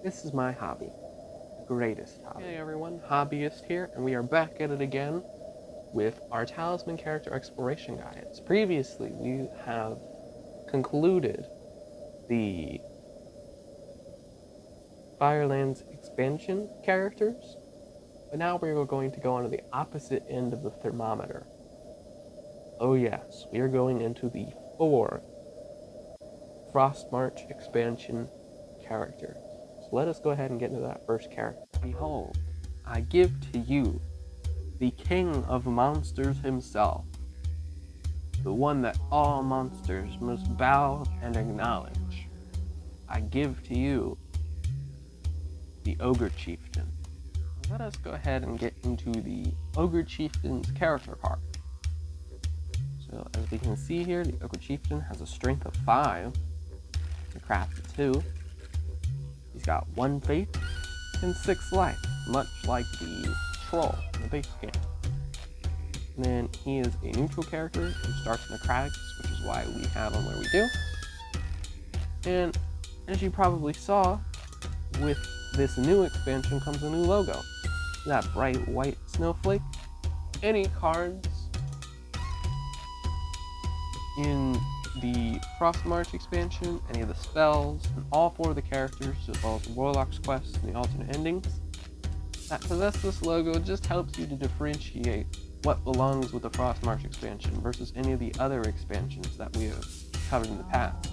This is my hobby. The greatest hobby. Hey everyone, Hobbyist here, and we are back at it again with our Talisman character exploration guides. Previously, we have concluded the Firelands expansion characters, but now we are going to go on to the opposite end of the thermometer. Oh yes, we are going into the 4 Frostmarch expansion characters. So let us go ahead and get into that first character. Behold, I give to you the king of monsters himself, the one that all monsters must bow and acknowledge. I give to you the Ogre Chieftain. Let us go ahead and get into the Ogre Chieftain's character card. So as we can see here, the Ogre Chieftain has a strength of 5, a craft of 2. He's got 1 faith and 6 life, much like the troll in the base game. And then he is a neutral character who starts in the crags, which is why we have him where we do. And as you probably saw, with this new expansion comes a new logo. That bright white snowflake. Any cards in the Frostmarch expansion, any of the spells, and all 4 of the characters, as well as the Warlock's Quest and the alternate endings, that possess this logo just helps you to differentiate what belongs with the Frostmarch expansion versus any of the other expansions that we have covered in the past.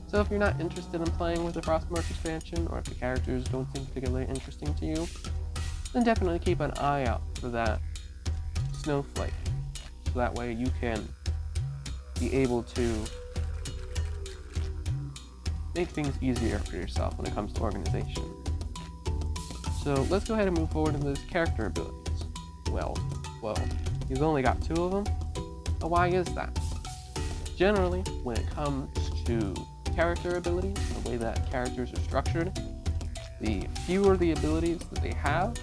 So if you're not interested in playing with the Frostmarch expansion, or if the characters don't seem particularly interesting to you, then definitely keep an eye out for that snowflake, so that way you can be able to make things easier for yourself when it comes to organization. So let's go ahead and move forward into his character abilities. Well, he's only got 2 of them. But why is that? Generally, when it comes to character abilities, the way that characters are structured, the fewer the abilities that they have,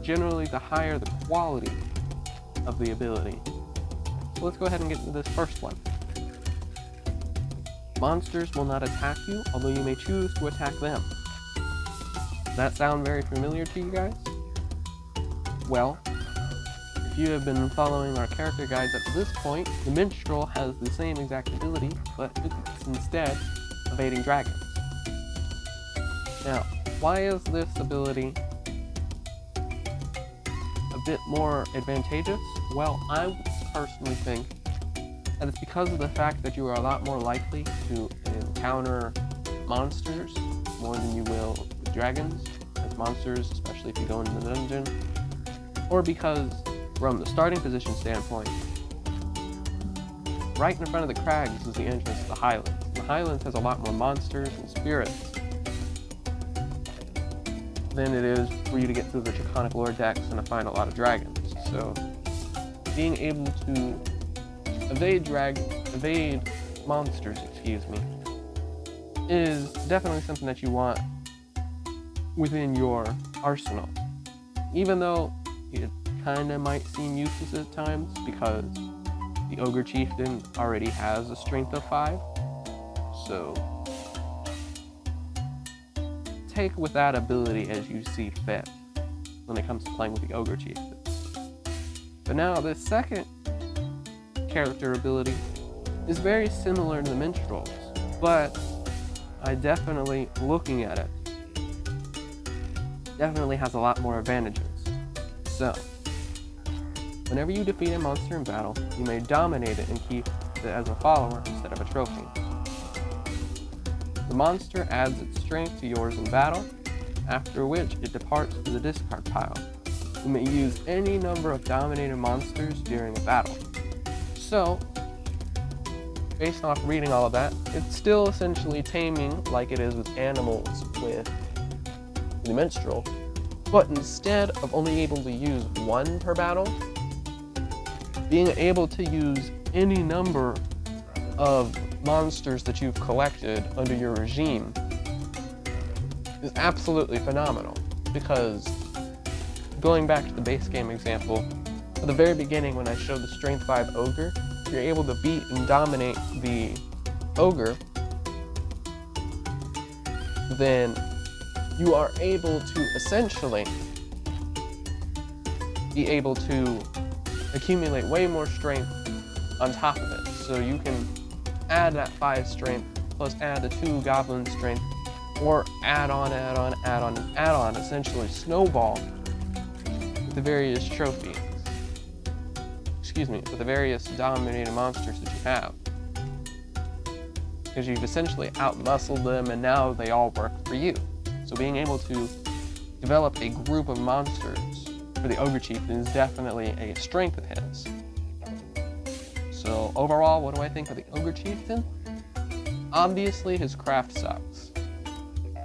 generally the higher the quality of the ability. So let's go ahead and get into this first one. Monsters will not attack you, although you may choose to attack them. Does that sound very familiar to you guys? Well, if you have been following our character guides up to this point, the Minstrel has the same exact ability, but it's instead evading dragons. Now, why is this ability a bit more advantageous? Well, I personally think that it's because of the fact that you are a lot more likely to encounter monsters more than you will with dragons, as monsters, especially if you go into the dungeon, or because from the starting position standpoint, right in front of the crags is the entrance to the Highlands. The Highlands has a lot more monsters and spirits than it is for you to get through the Draconic Lore decks and to find a lot of dragons. So being able to evade monsters, is definitely something that you want within your arsenal. Even though it kinda might seem useless at times because the Ogre Chieftain already has a strength of 5. So take with that ability as you see fit when it comes to playing with the Ogre Chieftain. But now this second character ability is very similar to the Minstrel's, but looking at it, definitely has a lot more advantages. So, whenever you defeat a monster in battle, you may dominate it and keep it as a follower instead of a trophy. The monster adds its strength to yours in battle, after which it departs to the discard pile. You may use any number of dominated monsters during a battle. So, based off reading all of that, it's still essentially taming like it is with animals with the Minstrel, but instead of only able to use 1 per battle, being able to use any number of monsters that you've collected under your regime is absolutely phenomenal. Because going back to the base game example, at the very beginning when I showed the Strength 5 Ogre, you're able to beat and dominate the Ogre, then you are able to essentially be able to accumulate way more strength on top of it. So you can add that 5 strength plus add the 2 goblin strength, or add on, essentially snowball with the various trophies. With the various dominated monsters that you have. Because you've essentially outmuscled them and now they all work for you. So being able to develop a group of monsters for the Ogre Chieftain is definitely a strength of his. So overall, what do I think of the Ogre Chieftain? Obviously, his craft sucks.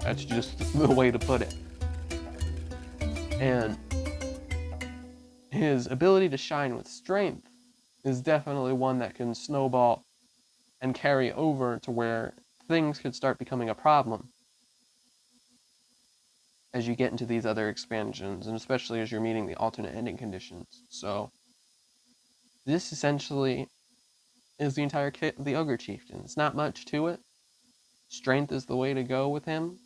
That's just the way to put it. And his ability to shine with strength is definitely one that can snowball and carry over to where things could start becoming a problem as you get into these other expansions, and especially as you're meeting the alternate ending conditions. So this essentially is the entire kit of the Ogre Chieftain. It's not much to it. Strength is the way to go with him.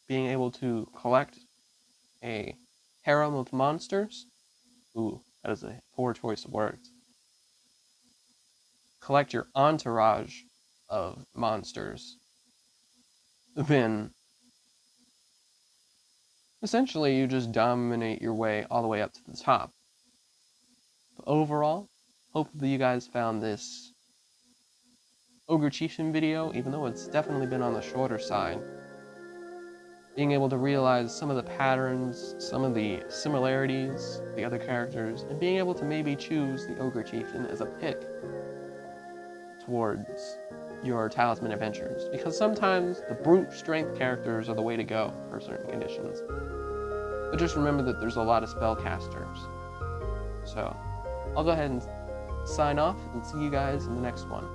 Being able to collect a harem of monsters. Ooh, that is a poor choice of words. Collect your entourage of monsters. Then essentially you just dominate your way all the way up to the top. But overall, hopefully you guys found this Ogre Chieftain video, even though it's definitely been on the shorter side, being able to realize some of the patterns, some of the similarities, the other characters, and being able to maybe choose the Ogre Chieftain as a pick towards your Talisman adventures. Because sometimes the brute strength characters are the way to go for certain conditions. But just remember that there's a lot of spellcasters. So, I'll go ahead and sign off and see you guys in the next one.